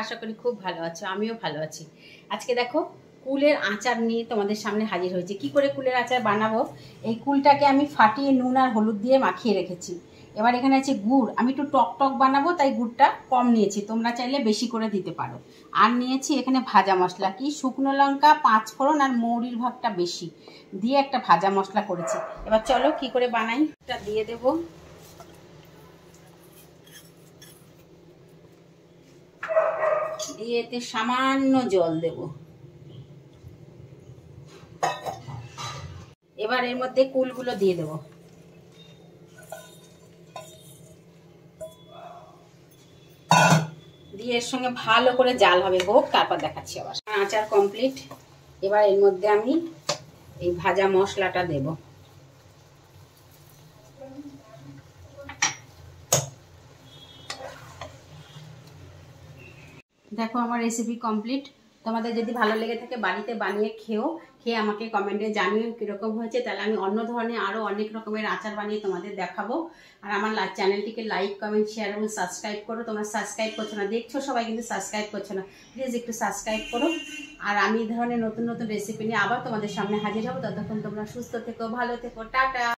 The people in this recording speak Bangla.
আশা করি খুব ভালো আছো, আমিও ভালো আছি। আজকে দেখো কুলের আচার নিয়ে তোমাদের সামনে হাজির হয়েছে। কি করে কুলের আচার বানাবো, এই কুলটাকে আমি ফাটিয়ে নুন আর হলুদ দিয়ে মাখিয়ে রেখেছি। এবার এখানে আছে গুড়, আমি একটু টক টক বানাবো তাই গুড়টা কম নিয়েছি, তোমরা চাইলে বেশি করে দিতে পারো। আর নিয়েছি এখানে ভাজা মশলা, কি শুকনো লঙ্কা, 5 ফোড়ন আর মৌরির ভাগটা বেশি দিয়ে একটা ভাজা মশলা করেছি। এবার চলো কি করে বানাই, এটা দিয়ে দেবো। দিয়ে এতে সামান্য জল দেব। এবার এর মধ্যে কুলগুলো দিয়ে দেব। দিয়ে এর সঙ্গে ভালো করে জাল হবে, হোক, তারপর দেখাচ্ছি আবার। আচার কমপ্লিট। এবার এর মধ্যে আমি এই ভাজা মশলাটা দেব। দেখো আমার রেসিপি কমপ্লিট। তোমাদের যদি ভালো লেগে থাকে বাড়িতে বানিয়ে খেয়ে আমাকে কমেন্টে জানিও কীরকম হয়েছে, তাহলে আমি অন্য ধরনের আরও অনেক রকমের আচার বানিয়ে তোমাদের দেখাবো। আর আমার চ্যানেলটিকে লাইক, কমেন্ট, শেয়ার এবং সাবস্ক্রাইব করো। তোমরা সাবস্ক্রাইব করছো না, দেখছো সবাই কিন্তু সাবস্ক্রাইব করছো না, প্লিজ একটু সাবস্ক্রাইব করো। আর আমি এই ধরনের নতুন নতুন রেসিপি নিয়ে আবার তোমাদের সামনে হাজির হবো। ততক্ষণ তোমরা সুস্থ থেকো, ভালো থেকো, টাটা।